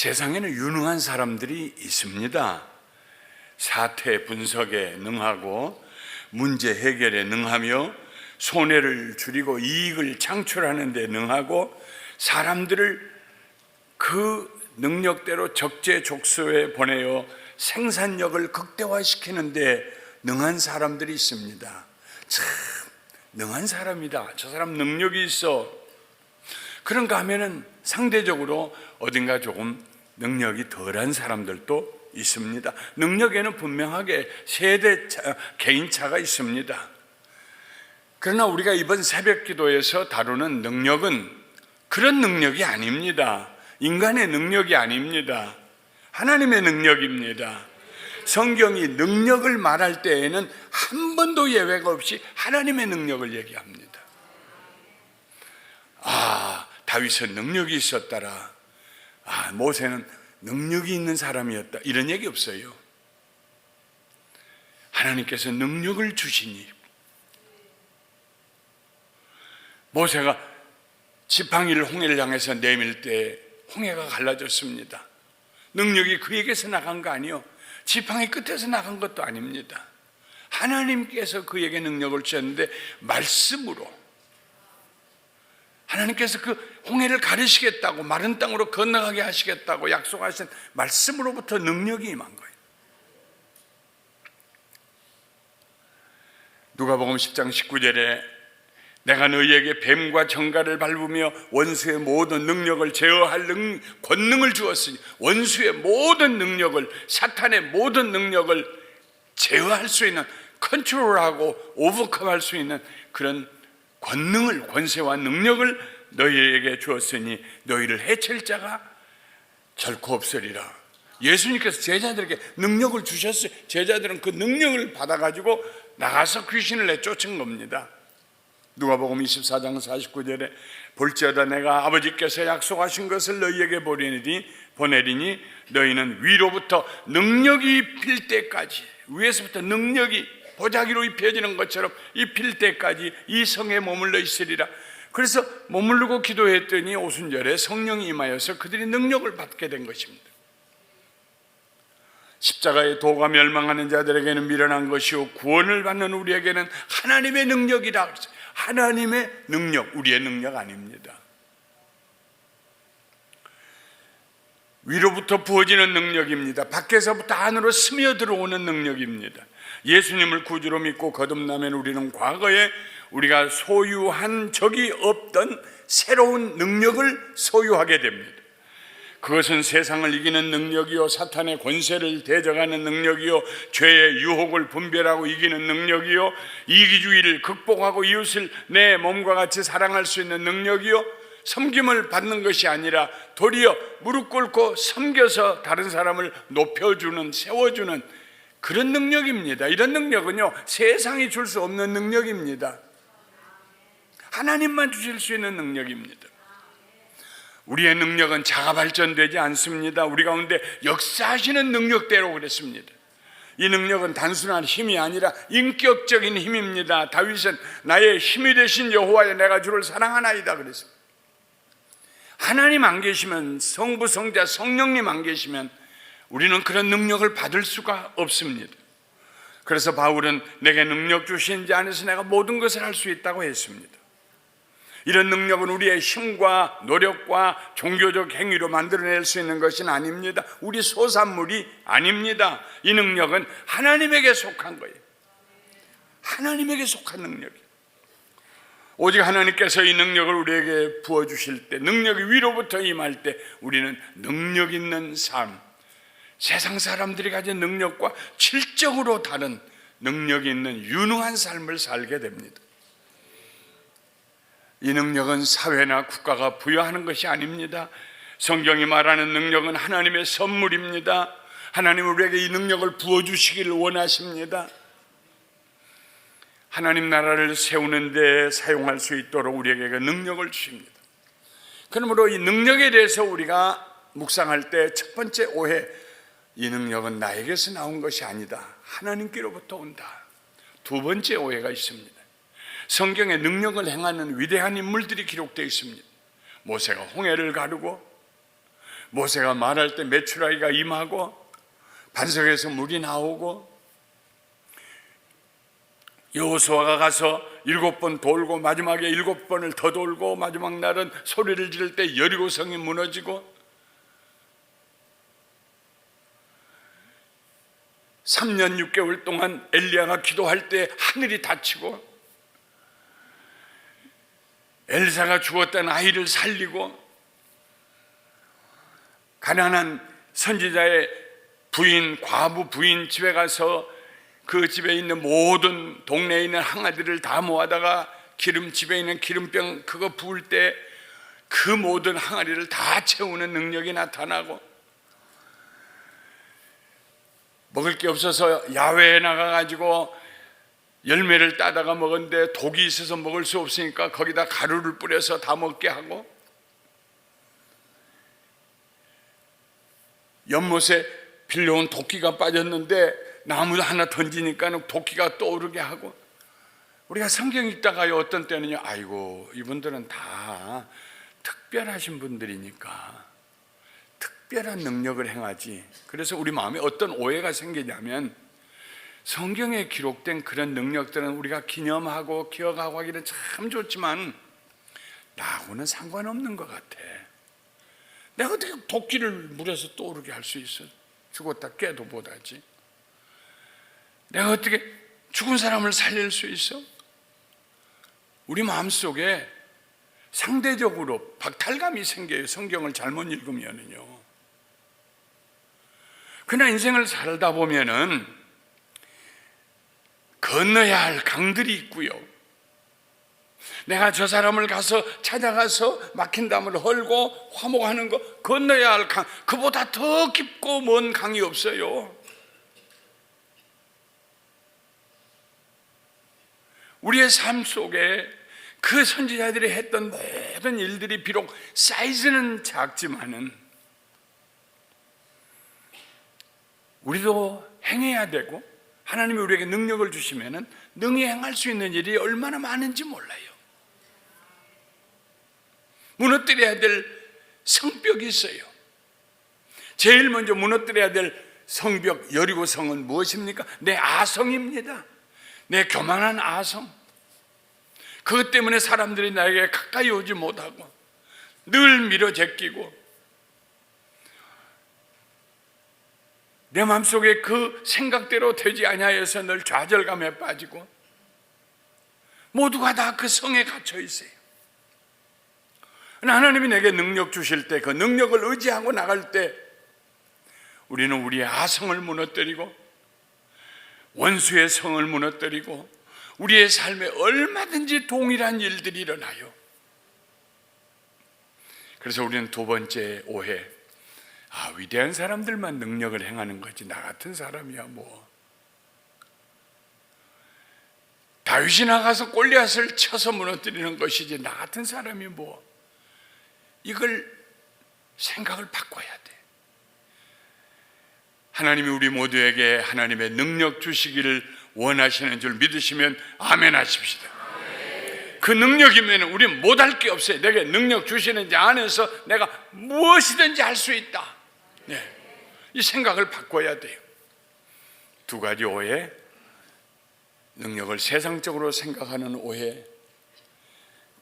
세상에는 유능한 사람들이 있습니다. 사태 분석에 능하고 문제 해결에 능하며 손해를 줄이고 이익을 창출하는 데 능하고 사람들을 그 능력대로 적재적소에 보내어 생산력을 극대화시키는 데 능한 사람들이 있습니다. 참 능한 사람이다, 저 사람 능력이 있어. 그런가 하면은 상대적으로 어딘가 조금 능력이 덜한 사람들도 있습니다. 능력에는 분명하게 세대차, 개인차가 있습니다. 그러나 우리가 이번 새벽 기도에서 다루는 능력은 그런 능력이 아닙니다. 인간의 능력이 아닙니다. 하나님의 능력입니다. 성경이 능력을 말할 때에는 한 번도 예외가 없이 하나님의 능력을 얘기합니다. 다윗은 능력이 있었더라, 모세는 능력이 있는 사람이었다, 이런 얘기 없어요. 하나님께서 능력을 주시니 모세가 지팡이를 홍해를 향해서 내밀 때 홍해가 갈라졌습니다. 능력이 그에게서 나간 거 아니요, 지팡이 끝에서 나간 것도 아닙니다. 하나님께서 그에게 능력을 주셨는데 말씀으로 하나님께서 그 홍해를 가르시겠다고, 마른 땅으로 건너가게 하시겠다고 약속하신 말씀으로부터 능력이 임한 거예요. 누가복음 10장 19절에 내가 너희에게 뱀과 정갈을 밟으며 원수의 모든 능력을 제어할 권능을 주었으니, 원수의 모든 능력을, 사탄의 모든 능력을 제어할 수 있는, 컨트롤하고 오버컴할 수 있는 그런 권능을, 권세와 능력을 너희에게 주었으니 너희를 해칠 자가 결코 없으리라. 예수님께서 제자들에게 능력을 주셨어요. 제자들은 그 능력을 받아가지고 나가서 귀신을 내쫓은 겁니다. 누가복음 24장 49절에 볼지어다 내가 아버지께서 약속하신 것을 너희에게 보내리니 너희는 위로부터 능력이 입힐 때까지, 위에서부터 능력이 보자기로 입혀지는 것처럼 입힐 때까지 이 성에 머물러 있으리라. 그래서 머무르고 기도했더니 오순절에 성령이 임하여서 그들이 능력을 받게 된 것입니다. 십자가의 도가 멸망하는 자들에게는 미련한 것이요 구원을 받는 우리에게는 하나님의 능력이라. 하나님의 능력, 우리의 능력 아닙니다. 위로부터 부어지는 능력입니다. 밖에서부터 안으로 스며들어오는 능력입니다. 예수님을 구주로 믿고 거듭나면 우리는 과거에 우리가 소유한 적이 없던 새로운 능력을 소유하게 됩니다. 그것은 세상을 이기는 능력이요, 사탄의 권세를 대적하는 능력이요, 죄의 유혹을 분별하고 이기는 능력이요, 이기주의를 극복하고 이웃을 내 몸과 같이 사랑할 수 있는 능력이요, 섬김을 받는 것이 아니라 도리어 무릎 꿇고 섬겨서 다른 사람을 높여주는, 세워주는 그런 능력입니다. 이런 능력은요, 세상이 줄 수 없는 능력입니다. 하나님만 주실 수 있는 능력입니다. 우리의 능력은 자가 발전되지 않습니다. 우리 가운데 역사하시는 능력대로 그랬습니다. 이 능력은 단순한 힘이 아니라 인격적인 힘입니다. 다윗은 나의 힘이 되신 여호와여 내가 주를 사랑하나이다 그랬습니다. 하나님 안 계시면, 성부, 성자, 성령님 안 계시면 우리는 그런 능력을 받을 수가 없습니다. 그래서 바울은 내게 능력 주신 자 안에서 내가 모든 것을 할 수 있다고 했습니다. 이런 능력은 우리의 힘과 노력과 종교적 행위로 만들어낼 수 있는 것은 아닙니다. 우리 소산물이 아닙니다. 이 능력은 하나님에게 속한 거예요. 하나님에게 속한 능력이에요. 오직 하나님께서 이 능력을 우리에게 부어주실 때, 능력이 위로부터 임할 때 우리는 능력 있는 삶, 세상 사람들이 가진 능력과 질적으로 다른 능력 있는 유능한 삶을 살게 됩니다. 이 능력은 사회나 국가가 부여하는 것이 아닙니다. 성경이 말하는 능력은 하나님의 선물입니다. 하나님 우리에게 이 능력을 부어주시기를 원하십니다. 하나님 나라를 세우는 데 사용할 수 있도록 우리에게 그 능력을 주십니다. 그러므로 이 능력에 대해서 우리가 묵상할 때 첫 번째 오해, 이 능력은 나에게서 나온 것이 아니다, 하나님께로부터 온다. 두 번째 오해가 있습니다. 성경에 능력을 행하는 위대한 인물들이 기록되어 있습니다. 모세가 홍해를 가르고, 모세가 말할 때 메추라기가 임하고 반석에서 물이 나오고, 여호수아가 가서 7번 돌고 마지막에 7번을 더 돌고 마지막 날은 소리를 지를 때 여리고성이 무너지고, 3년 6개월 동안 엘리야가 기도할 때 하늘이 닫히고, 엘사가 죽었던 아이를 살리고, 가난한 선지자의 부인, 과부 부인 집에 가서 그 집에 있는 모든 동네에 있는 항아리를 다 모아다가 집에 있는 기름병 그거 부을 때 그 모든 항아리를 다 채우는 능력이 나타나고, 먹을 게 없어서 야외에 나가가지고 열매를 따다가 먹었는데 독이 있어서 먹을 수 없으니까 거기다 가루를 뿌려서 다 먹게 하고, 연못에 빌려온 도끼가 빠졌는데 나무 하나 던지니까 도끼가 떠오르게 하고, 우리가 성경 읽다가요, 어떤 때는요, 아이고 이분들은 다 특별하신 분들이니까 특별한 능력을 행하지. 그래서 우리 마음에 어떤 오해가 생기냐면, 성경에 기록된 그런 능력들은 우리가 기념하고 기억하고 하기는 참 좋지만 나하고는 상관없는 것 같아. 내가 어떻게 도끼를 물에서 떠오르게 할 수 있어? 죽었다 깨도 못하지. 내가 어떻게 죽은 사람을 살릴 수 있어? 우리 마음속에 상대적으로 박탈감이 생겨요. 성경을 잘못 읽으면은요. 그러나 인생을 살다 보면은 건너야 할 강들이 있고요. 내가 저 사람을 찾아가서 막힌 담을 헐고 화목하는 거, 건너야 할 강, 그보다 더 깊고 먼 강이 없어요. 우리의 삶 속에 그 선지자들이 했던 모든 일들이 비록 사이즈는 작지만은 우리도 행해야 되고, 하나님이 우리에게 능력을 주시면은 능히 행할 수 있는 일이 얼마나 많은지 몰라요. 무너뜨려야 될 성벽이 있어요. 제일 먼저 무너뜨려야 될 성벽, 여리고성은 무엇입니까? 내 아성입니다. 내 교만한 아성. 그것 때문에 사람들이 나에게 가까이 오지 못하고 늘 밀어 제끼고, 내 마음속에 그 생각대로 되지 아니하여서 늘 좌절감에 빠지고, 모두가 다 그 성에 갇혀 있어요. 하나님이 내게 능력 주실 때, 그 능력을 의지하고 나갈 때 우리는 우리의 아성을 무너뜨리고 원수의 성을 무너뜨리고 우리의 삶에 얼마든지 동일한 일들이 일어나요. 그래서 우리는 두 번째 오해, 위대한 사람들만 능력을 행하는 거지 나 같은 사람이야 뭐. 다윗이 나가서 골리앗을 쳐서 무너뜨리는 것이지 나 같은 사람이 뭐. 이걸 생각을 바꿔야 돼. 하나님이 우리 모두에게 하나님의 능력 주시기를 원하시는 줄 믿으시면 아멘 하십시다. 그 능력이면 우리는 못할 게 없어요. 내게 능력 주시는 자 안에서 내가 무엇이든지 할 수 있다. 이 생각을 바꿔야 돼요. 두 가지 오해, 능력을 세상적으로 생각하는 오해,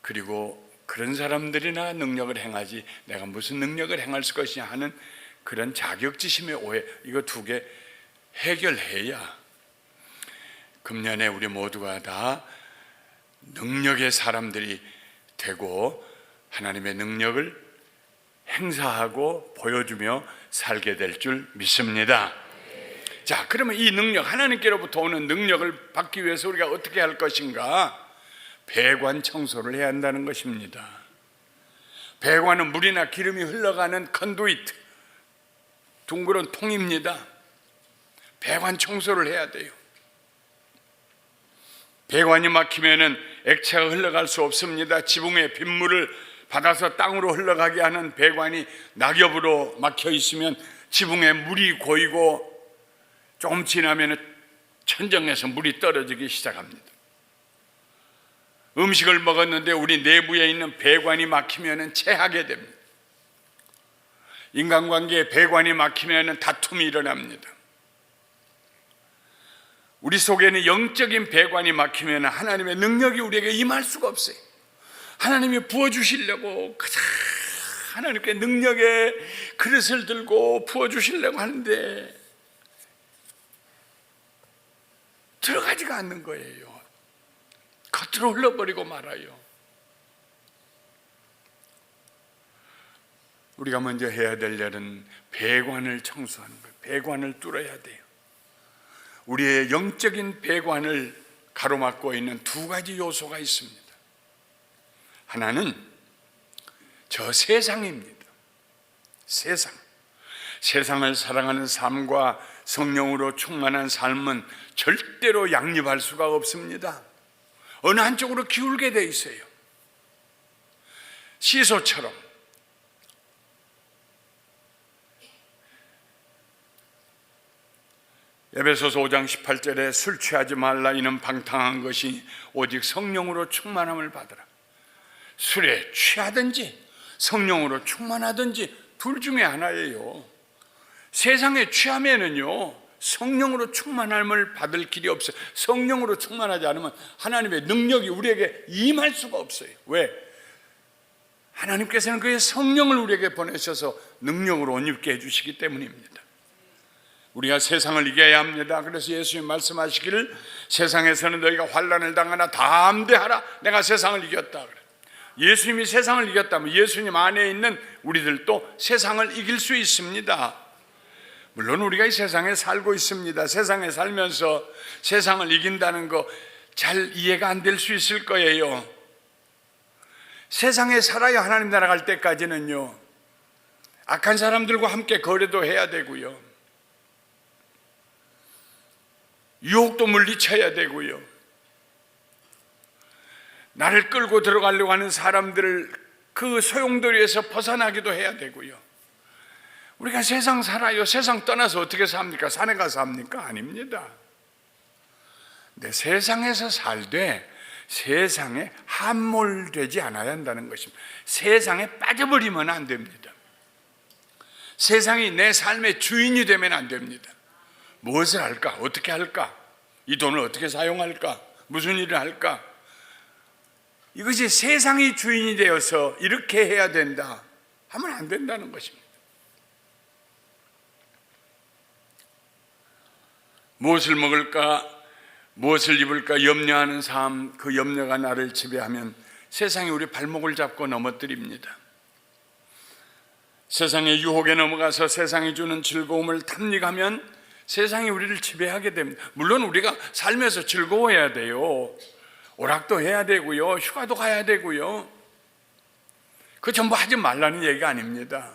그리고 그런 사람들이나 능력을 행하지 내가 무슨 능력을 행할 것이냐 하는 그런 자격지심의 오해, 이거 두 개 해결해야 금년에 우리 모두가 다 능력의 사람들이 되고 하나님의 능력을 행사하고 보여주며 살게 될 줄 믿습니다. 자, 그러면 이 능력, 하나님께로부터 오는 능력을 받기 위해서 우리가 어떻게 할 것인가? 배관 청소를 해야 한다는 것입니다. 배관은 물이나 기름이 흘러가는 컨두이트, 둥그런 통입니다. 배관 청소를 해야 돼요. 배관이 막히면은 액체가 흘러갈 수 없습니다. 지붕에 빗물을 받아서 땅으로 흘러가게 하는 배관이 낙엽으로 막혀 있으면 지붕에 물이 고이고 조금 지나면 천정에서 물이 떨어지기 시작합니다. 음식을 먹었는데 우리 내부에 있는 배관이 막히면 체하게 됩니다. 인간관계에 배관이 막히면 다툼이 일어납니다. 우리 속에는 영적인 배관이 막히면 하나님의 능력이 우리에게 임할 수가 없어요. 하나님이 부어주시려고 하나님께 능력의 그릇을 들고 부어주시려고 하는데 들어가지가 않는 거예요. 겉으로 흘러버리고 말아요. 우리가 먼저 해야 될 일은 배관을 청소하는 거예요. 배관을 뚫어야 돼요. 우리의 영적인 배관을 가로막고 있는 두 가지 요소가 있습니다. 하나는 저 세상입니다. 세상을 사랑하는 삶과 성령으로 충만한 삶은 절대로 양립할 수가 없습니다. 어느 한쪽으로 기울게 돼 있어요. 시소처럼. 에베소서 5장 18절에 술 취하지 말라. 이는 방탕한 것이 오직 성령으로 충만함을 받으라. 술에 취하든지 성령으로 충만하든지 둘 중에 하나예요. 세상에 취하면은요 성령으로 충만함을 받을 길이 없어요. 성령으로 충만하지 않으면 하나님의 능력이 우리에게 임할 수가 없어요. 왜? 하나님께서는 그의 성령을 우리에게 보내셔서 능력으로 옷 입게 해주시기 때문입니다. 우리가 세상을 이겨야 합니다. 그래서 예수님 말씀하시기를 세상에서는 너희가 환난을 당하나 담대하라. 내가 세상을 이겼다. 예수님이 세상을 이겼다면 예수님 안에 있는 우리들도 세상을 이길 수 있습니다. 물론 우리가 이 세상에 살고 있습니다. 세상에 살면서 세상을 이긴다는 거 잘 이해가 안 될 수 있을 거예요. 세상에 살아야 하나님 나라 갈 때까지는요 악한 사람들과 함께 거래도 해야 되고요, 유혹도 물리쳐야 되고요, 나를 끌고 들어가려고 하는 사람들을 그 소용돌이에서 벗어나기도 해야 되고요. 우리가 세상 살아요. 세상 떠나서 어떻게 삽니까? 산에 가서 삽니까? 아닙니다. 근데 세상에서 살되 세상에 함몰되지 않아야 한다는 것입니다. 세상에 빠져버리면 안 됩니다. 세상이 내 삶의 주인이 되면 안 됩니다. 무엇을 할까? 어떻게 할까? 이 돈을 어떻게 사용할까? 무슨 일을 할까? 이것이 세상이 주인이 되어서 이렇게 해야 된다 하면 안 된다는 것입니다. 무엇을 먹을까, 무엇을 입을까 염려하는 삶, 그 염려가 나를 지배하면 세상이 우리 발목을 잡고 넘어뜨립니다. 세상의 유혹에 넘어가서 세상이 주는 즐거움을 탐닉하면 세상이 우리를 지배하게 됩니다. 물론 우리가 살면서 즐거워해야 돼요. 오락도 해야 되고요, 휴가도 가야 되고요. 그 전부 하지 말라는 얘기가 아닙니다.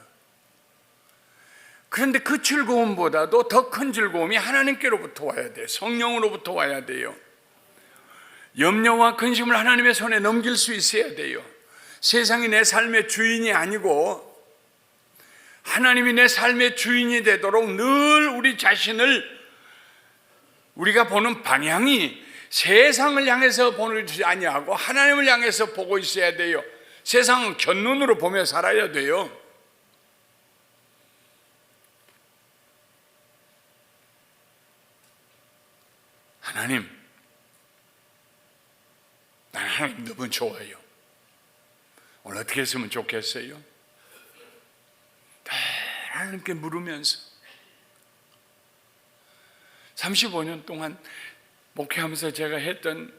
그런데 그 즐거움보다도 더 큰 즐거움이 하나님께로부터 와야 돼요. 성령으로부터 와야 돼요. 염려와 근심을 하나님의 손에 넘길 수 있어야 돼요. 세상이 내 삶의 주인이 아니고 하나님이 내 삶의 주인이 되도록 늘 우리 자신을, 우리가 보는 방향이 세상을 향해서 보지 아니하고 하나님을 향해서 보고 있어야 돼요. 세상은 곁눈으로 보며 살아야 돼요. 하나님, 난 하나님 너무 좋아요. 오늘 어떻게 했으면 좋겠어요? 하나님께 물으면서 35년 동안 목회하면서 제가 했던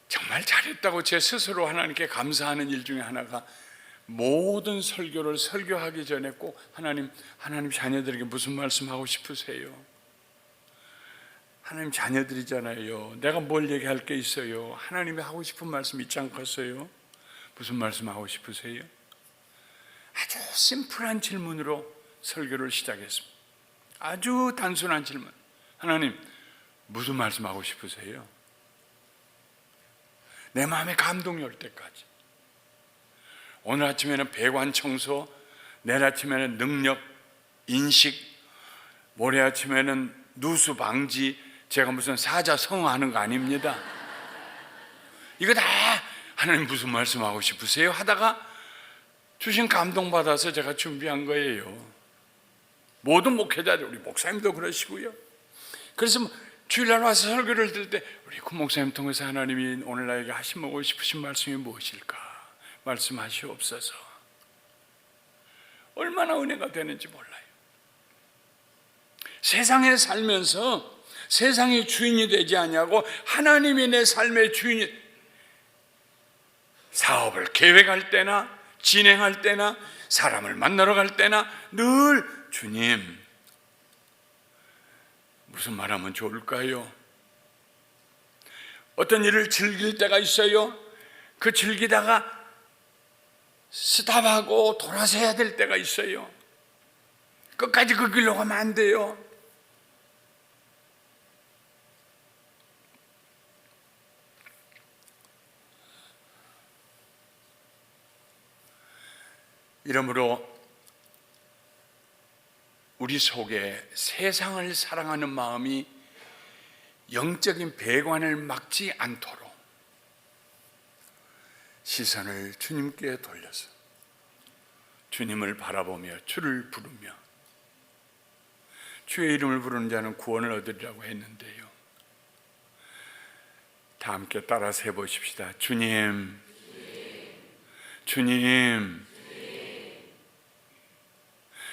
정말 잘했다고 제 스스로 하나님께 감사하는 일 중에 하나가 모든 설교를 설교하기 전에 꼭 하나님 자녀들에게 무슨 말씀하고 싶으세요? 하나님 자녀들이잖아요. 내가 뭘 얘기할 게 있어요? 하나님이 하고 싶은 말씀 있지 않겠어요? 무슨 말씀 하고 싶으세요? 아주 심플한 질문으로 설교를 시작했습니다. 아주 단순한 질문. 하나님, 무슨 말씀하고 싶으세요? 내 마음에 감동이 올 때까지. 오늘 아침에는 배관 청소, 내일 아침에는 능력 인식, 모레 아침에는 누수 방지. 제가 무슨 사자성어하는 거 아닙니다. 이거 다 하나님 무슨 말씀하고 싶으세요? 하다가 주신 감동받아서 제가 준비한 거예요. 모든 목회자들, 우리 목사님도 그러시고요. 그래서 주일날 와서 설교를 들을 때 우리 구 목사님 통해서 하나님이 오늘 나에게 하시고 싶으신 말씀이 무엇일까 말씀하시옵소서. 얼마나 은혜가 되는지 몰라요. 세상에 살면서 세상의 주인이 되지 않냐고 하나님이 내 삶의 주인이, 사업을 계획할 때나 진행할 때나 사람을 만나러 갈 때나 늘 주님, 무슨 말하면 좋을까요? 어떤 일을 즐길 때가 있어요. 그 즐기다가 스탑하고 돌아서 해야 될 때가 있어요. 끝까지 그 길로 가면 안 돼요. 이러므로 우리 속에 세상을 사랑하는 마음이 영적인 배관을 막지 않도록 시선을 주님께 돌려서 주님을 바라보며 주를 부르며, 주의 이름을 부르는 자는 구원을 얻으리라고 했는데요. 다 함께 따라서 해보십시다. 주님, 주님,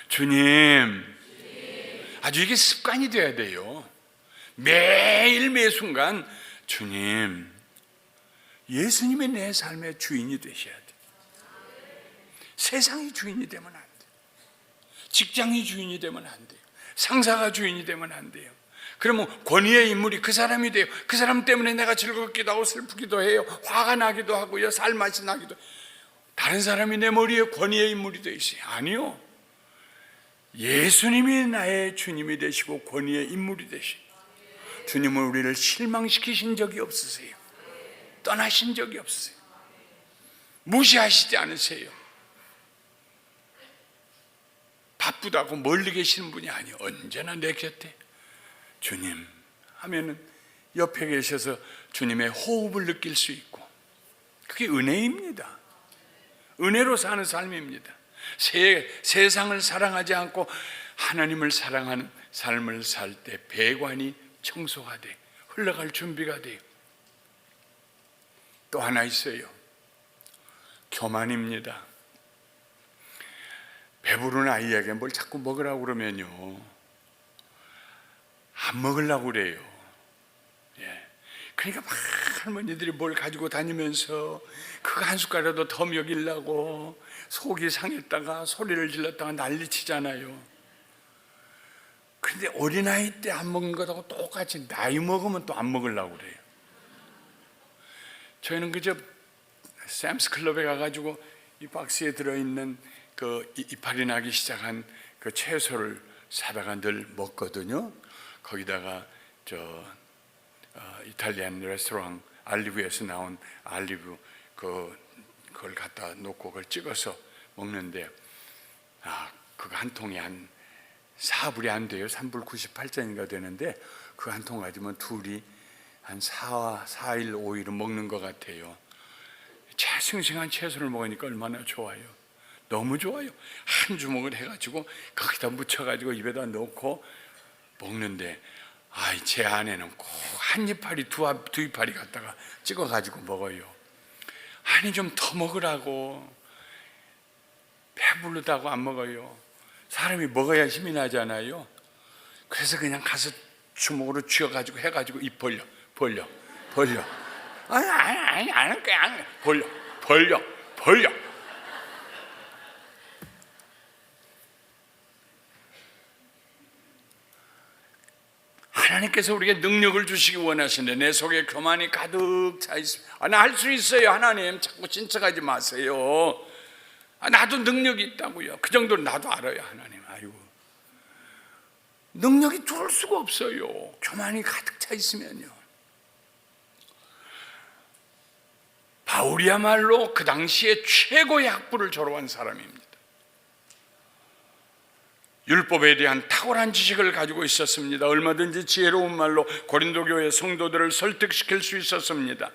주님. 아주 이게 습관이 돼야 돼요. 매일 매 순간 주님, 예수님이 내 삶의 주인이 되셔야 돼요. 세상이 주인이 되면 안 돼요. 직장이 주인이 되면 안 돼요. 상사가 주인이 되면 안 돼요. 그러면 권위의 인물이 그 사람이 돼요. 그 사람 때문에 내가 즐겁기도 하고 슬프기도 해요. 화가 나기도 하고요. 살맛이 나기도 해요. 다른 사람이 내 머리에 권위의 인물이 되어 있어요. 아니요, 예수님이 나의 주님이 되시고 권위의 인물이 되시고, 주님은 우리를 실망시키신 적이 없으세요. 떠나신 적이 없으세요. 무시하시지 않으세요. 바쁘다고 멀리 계시는 분이 아니에요. 언제나 내 곁에 주님 하면은 옆에 계셔서 주님의 호흡을 느낄 수 있고, 그게 은혜입니다. 은혜로 사는 삶입니다. 세상을 사랑하지 않고 하나님을 사랑하는 삶을 살 때 배관이 청소가 돼 흘러갈 준비가 돼요. 또 하나 있어요. 교만입니다. 배부른 아이에게 뭘 자꾸 먹으라고 그러면요, 안 먹으려고 그래요. 그러니까 막 할머니들이 뭘 가지고 다니면서 그거 한 숟갈이라도 더 먹이려고 속이 상했다가 소리를 질렀다가 난리치잖아요. 그런데 어린아이 때 안 먹는 것하고 똑같이 나이 먹으면 또 안 먹으려고 그래요. 저희는 그저 샘스 클럽에 가가지고 이 박스에 들어있는 그 이파리 나기 시작한 그 채소를 사다가 늘 먹거든요. 거기다가 이탈리안 레스토랑 알리브에서 나온 알리브 그걸 갖다 놓고 그걸 찍어서 먹는데, 그거 한 통에 한 4불이 안 돼요. 3불 98전인가 되는데 그 한 통 가지면 둘이 한 4일 5일은 먹는 것 같아요. 싱싱한 채소를 먹으니까 얼마나 좋아요. 너무 좋아요. 한 주먹을 해가지고 거기다 묻혀가지고 입에다 넣고 먹는데, 제 아내는 꼭 한 이파리 두 이파리 갖다가 찍어가지고 먹어요. 아니 좀 더 먹으라고. 배부르다고 안 먹어요. 사람이 먹어야 힘이 나잖아요. 그래서 그냥 가서 주먹으로 쥐어가지고 해가지고 입 벌려. 아니 안 할 거야. 벌려. 하나님께서 우리에게 능력을 주시기 원하시는데 내 속에 교만이 가득 차 있습니다. 나 할 수 있어요. 하나님 자꾸 진척하지 마세요. 나도 능력이 있다고요. 그 정도로 나도 알아요. 하나님, 아이고, 능력이 좋을 수가 없어요. 교만이 가득 차 있으면요. 바울이야말로 그 당시에 최고의 학부를 졸업한 사람입니다. 율법에 대한 탁월한 지식을 가지고 있었습니다. 얼마든지 지혜로운 말로 고린도 교회 성도들을 설득시킬 수 있었습니다.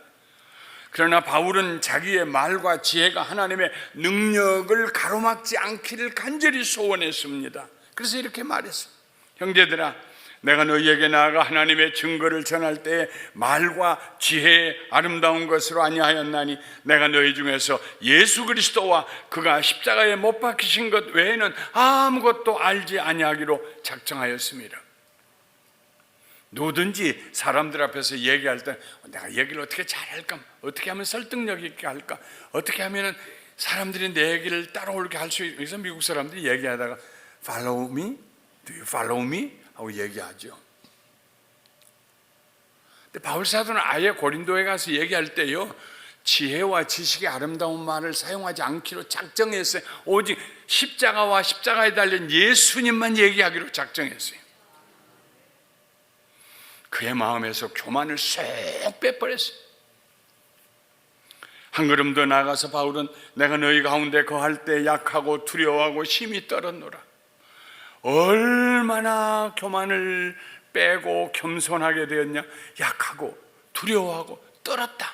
그러나 바울은 자기의 말과 지혜가 하나님의 능력을 가로막지 않기를 간절히 소원했습니다. 그래서 이렇게 말했습니다. 형제들아, 내가 너희에게 나아가 하나님의 증거를 전할 때에 말과 지혜의 아름다운 것으로 아니하였나니 내가 너희 중에서 예수 그리스도와 그가 십자가에 못 박히신 것 외에는 아무것도 알지 아니하기로 작정하였습니다. 누구든지 사람들 앞에서 얘기할 때 내가 얘기를 어떻게 잘할까, 어떻게 하면 설득력 있게 할까, 어떻게 하면 사람들이 내 얘기를 따라오게 할 수 있을까. 그래서 미국 사람들이 얘기하다가 Follow me? Do you follow me? 하고 얘기하죠. 근데 바울 사도는 아예 고린도에 가서 얘기할 때요, 지혜와 지식의 아름다운 말을 사용하지 않기로 작정했어요. 오직 십자가와 십자가에 달린 예수님만 얘기하기로 작정했어요. 그의 마음에서 교만을 쏙 빼버렸어요. 한 걸음 더 나아가서 바울은 내가 너희 가운데 거할 때 약하고 두려워하고 심히 떨었노라. 얼마나 교만을 빼고 겸손하게 되었냐. 약하고 두려워하고 떨었다.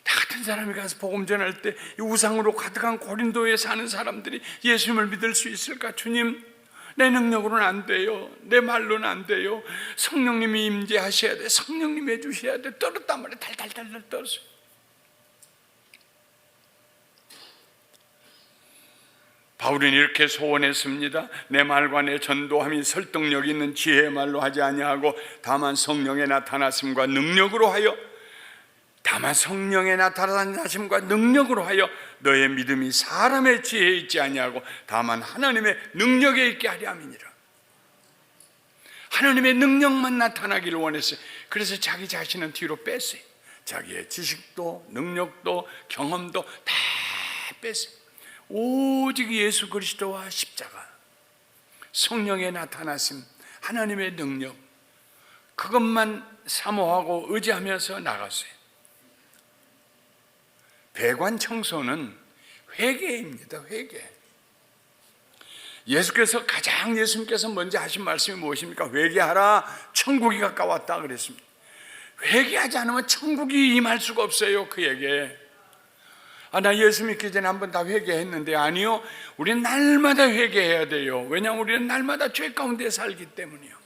나 같은 사람이 가서 복음 전할 때 이 우상으로 가득한 고린도에 사는 사람들이 예수님을 믿을 수 있을까? 주님, 내 능력으로는 안 돼요. 내 말로는 안 돼요. 성령님이 임재하셔야 돼. 성령님이 해주셔야 돼. 떨었단 말이에요. 달달달달 떨었어요. 바울은 이렇게 소원했습니다. 내 말과 내 전도함이 설득력 있는 지혜의 말로 하지 아니하고 다만 성령의 나타나심과 능력으로 하여 너의 믿음이 사람의 지혜에 있지 아니하고 다만 하나님의 능력에 있게 하려 함이니라. 하나님의 능력만 나타나기를 원했어요. 그래서 자기 자신은 뒤로 뺐어요. 자기의 지식도 능력도 경험도 다 뺐어요. 오직 예수 그리스도와 십자가, 성령의 나타나심, 하나님의 능력, 그것만 사모하고 의지하면서 나갔어요. 배관 청소는 회개입니다. 회개. 예수님께서 먼저 하신 말씀이 무엇입니까? 회개하라, 천국이 가까웠다 그랬습니다. 회개하지 않으면 천국이 임할 수가 없어요. 그에게. 나 예수 믿기 전에 한번 다 회개했는데, 아니요, 우리는 날마다 회개해야 돼요. 왜냐하면 우리는 날마다 죄 가운데 살기 때문이요.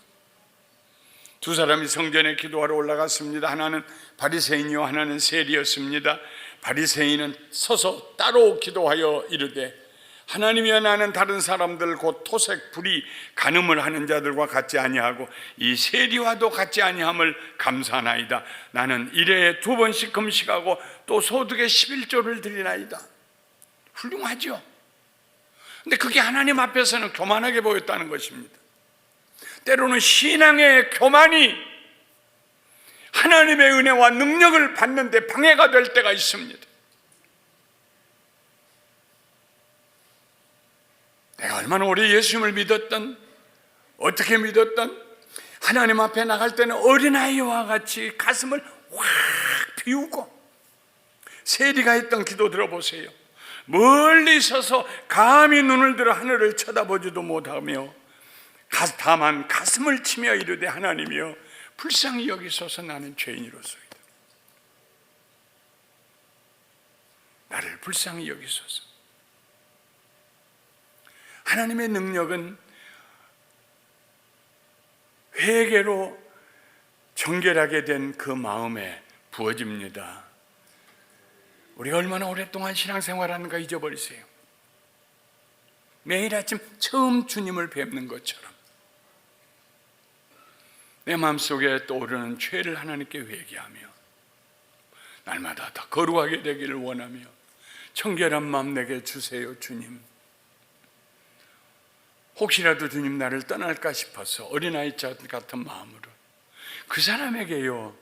두 사람이 성전에 기도하러 올라갔습니다. 하나는 바리새인이요, 하나는 세리였습니다. 바리새인은 서서 따로 기도하여 이르되, 하나님이여, 나는 다른 사람들 곧 토색 불이 간음을 하는 자들과 같지 아니하고 이 세리와도 같지 아니함을 감사하나이다. 나는 일회에 2번씩 금식하고 또 소득의 11조를 드리나이다. 훌륭하죠. 근데 그게 하나님 앞에서는 교만하게 보였다는 것입니다. 때로는 신앙의 교만이 하나님의 은혜와 능력을 받는 데 방해가 될 때가 있습니다. 내가 얼마나 오래 예수님을 믿었던, 어떻게 믿었던, 하나님 앞에 나갈 때는 어린아이와 같이 가슴을 확 비우고, 세리가 했던 기도 들어보세요. 멀리 서서 감히 눈을 들어 하늘을 쳐다보지도 못하며 다만 가슴을 치며 이르되, 하나님이여 불쌍히 여기소서, 나는 죄인이로소이다. 나를 불쌍히 여기소서. 하나님의 능력은 회개로 정결하게 된 그 마음에 부어집니다. 우리가 얼마나 오랫동안 신앙생활하는가 잊어버리세요. 매일 아침 처음 주님을 뵙는 것처럼 내 마음속에 떠오르는 죄를 하나님께 회개하며 날마다 더 거룩하게 되기를 원하며 청결한 마음 내게 주세요, 주님. 혹시라도 주님 나를 떠날까 싶어서 어린아이 같은 마음으로 그 사람에게요,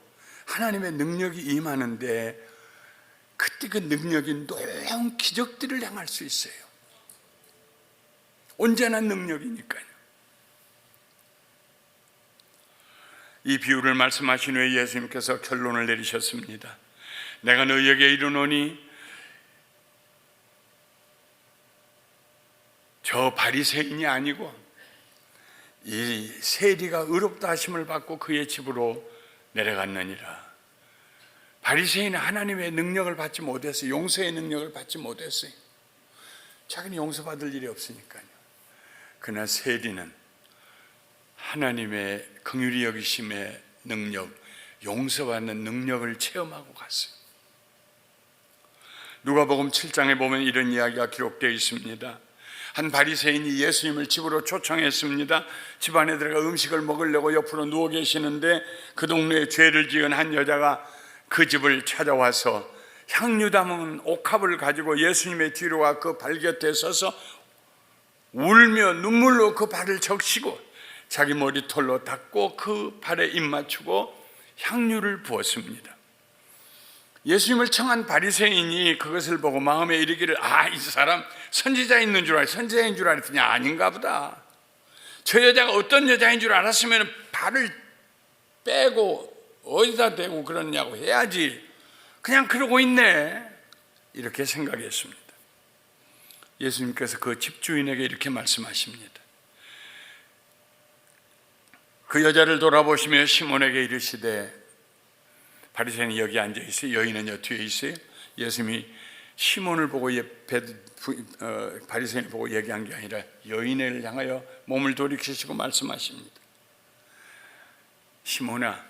하나님의 능력이 임하는데 그때 그 능력이 놀라운 기적들을 행할 수 있어요. 온전한 능력이니까요. 이 비유를 말씀하신 후에 예수님께서 결론을 내리셨습니다. 내가 너희에게 이르노니 저 바리새인이 아니고 이 세리가 의롭다 하심을 받고 그의 집으로 내려갔느니라. 바리새인은 하나님의 능력을 받지 못했어요. 용서의 능력을 받지 못했어요. 자기는 용서받을 일이 없으니까요. 그러나 세리는 하나님의 긍휼히 여기심의 능력, 용서받는 능력을 체험하고 갔어요. 누가복음 7장에 보면 이런 이야기가 기록되어 있습니다. 한 바리새인이 예수님을 집으로 초청했습니다. 집 안에 들어가 음식을 먹으려고 옆으로 누워 계시는데 그 동네에 죄를 지은 한 여자가 그 집을 찾아와서 향유 담은 옥합을 가지고 예수님의 뒤로 와 그 발 곁에 서서 울며 눈물로 그 발을 적시고 자기 머리털로 닦고 그 발에 입 맞추고 향유를 부었습니다. 예수님을 청한 바리새인이 그것을 보고 마음에 이르기를, 이 사람 선지자인 줄 알았더니 아닌가 보다. 저 여자가 어떤 여자인 줄 알았으면 발을 빼고 어디다 대고 그러냐고 해야지, 그냥 그러고 있네, 이렇게 생각했습니다. 예수님께서 그 집주인에게 이렇게 말씀하십니다. 그 여자를 돌아보시며 시몬에게 이르시되, 바리새인이 여기 앉아 있어요. 여인은 뒤에 있어요. 예수님이 시몬을 보고 바리새인을 보고 얘기한 게 아니라 여인을 향하여 몸을 돌이키시고 말씀하십니다. 시몬아,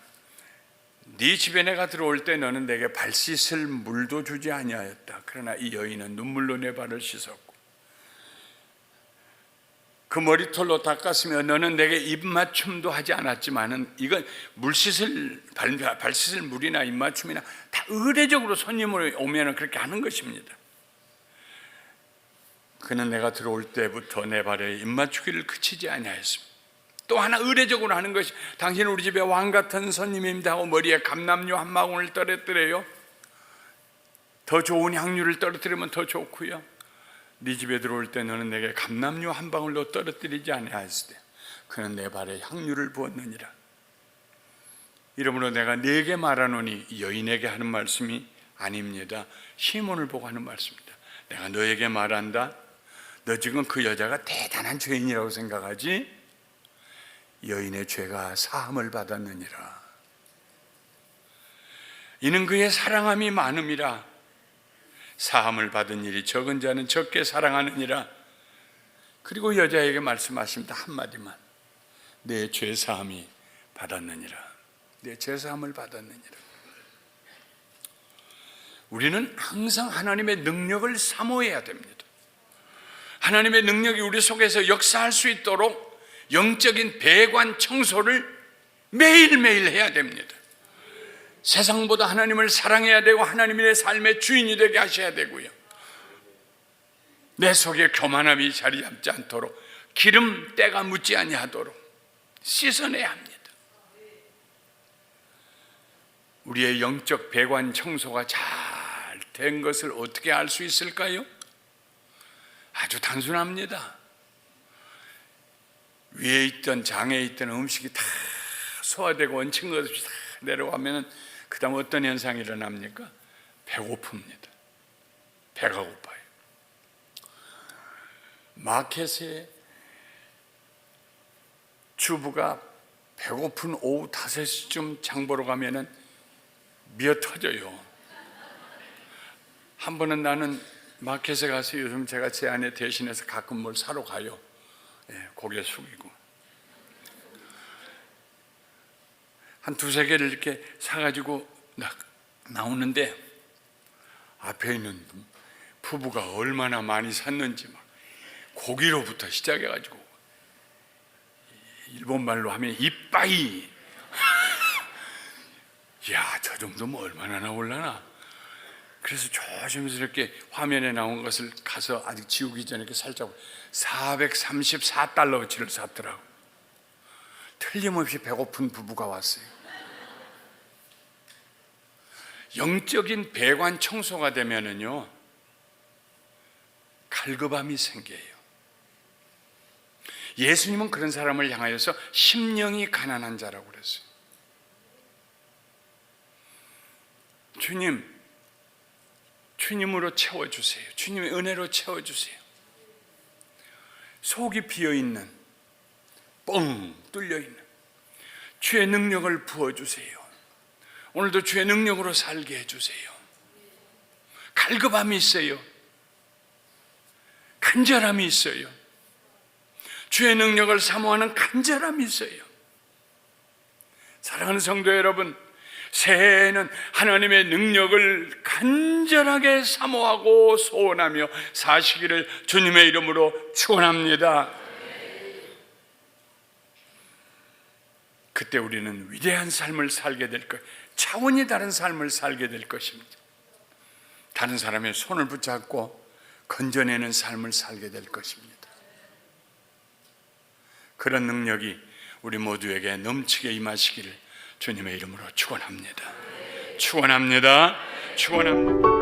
네 집에 내가 들어올 때 너는 내게 발 씻을 물도 주지 아니하였다. 그러나 이 여인은 눈물로 내 발을 씻었고 그 머리털로 닦았으며 너는 내게 입맞춤도 하지 않았지만은, 이건 발 씻을 물이나 입맞춤이나 다 의례적으로 손님을 오면 그렇게 하는 것입니다. 그는 내가 들어올 때부터 내 발에 입맞추기를 그치지 아니하였습니다. 또 하나 의례적으로 하는 것이, 당신은 우리 집에 왕 같은 손님입니다 하고 머리에 감람유 한 방울을 떨어뜨려요. 더 좋은 향유를 떨어뜨리면 더 좋고요. 네 집에 들어올 때 너는 내게 감람유 한 방울도 떨어뜨리지 아니하였으되 그는 내 발에 향유를 부었느니라. 이러므로 내가 네게 말하노니, 여인에게 하는 말씀이 아닙니다. 시몬을 보고 하는 말씀입니다. 내가 너에게 말한다. 너 지금 그 여자가 대단한 죄인이라고 생각하지? 여인의 죄가 사함을 받았느니라. 이는 그의 사랑함이 많음이라. 사함을 받은 일이 적은 자는 적게 사랑하느니라. 그리고 여자에게 말씀하십니다. 한마디만, 내 죄사함이 받았느니라. 내 죄사함을 받았느니라. 우리는 항상 하나님의 능력을 사모해야 됩니다. 하나님의 능력이 우리 속에서 역사할 수 있도록 영적인 배관 청소를 매일매일 해야 됩니다. 세상보다 하나님을 사랑해야 되고 하나님이 내 삶의 주인이 되게 하셔야 되고요. 내 속에 교만함이 자리 잡지 않도록 기름때가 묻지 아니하도록 씻어내야 합니다. 우리의 영적 배관 청소가 잘 된 것을 어떻게 알 수 있을까요? 아주 단순합니다. 위에 있던 장에 있던 음식이 다 소화되고 얹힌 것 없이 다 내려가면 그 다음 어떤 현상이 일어납니까? 배고픕니다. 배가 고파요. 마켓에 주부가 배고픈 오후 5시쯤 장 보러 가면은 미어 터져요. 한 번은 나는 마켓에 가서 요즘 제가 제 아내 대신해서 가끔 뭘 사러 가요. 고개 숙이고 한 2-3개를 이렇게 사가지고 나오는데 앞에 있는 부부가 얼마나 많이 샀는지 막 고기로부터 시작해가지고 일본말로 하면 이빠이 야, 저 정도면 얼마나 나올라나. 그래서 조심스럽게 화면에 나온 것을 가서 아직 지우기 전에 이렇게 살짝 $434어치를 샀더라고. 틀림없이 배고픈 부부가 왔어요. 영적인 배관 청소가 되면은요, 갈급함이 생겨요. 예수님은 그런 사람을 향하여서 심령이 가난한 자라고 그랬어요. 주님으로 채워주세요. 주님의 은혜로 채워주세요. 속이 비어있는, 뻥 뚫려있는 주의 능력을 부어주세요. 오늘도 주의 능력으로 살게 해주세요. 갈급함이 있어요. 간절함이 있어요. 주의 능력을 사모하는 간절함이 있어요. 사랑하는 성도 여러분, 새해에는 하나님의 능력을 간절하게 사모하고 소원하며 사시기를 주님의 이름으로 축원합니다. 그때 우리는 위대한 삶을 살게 될 것, 차원이 다른 삶을 살게 될 것입니다. 다른 사람의 손을 붙잡고 건져내는 삶을 살게 될 것입니다. 그런 능력이 우리 모두에게 넘치게 임하시기를 주님의 이름으로 축원합니다. 축원합니다. 축원합니다.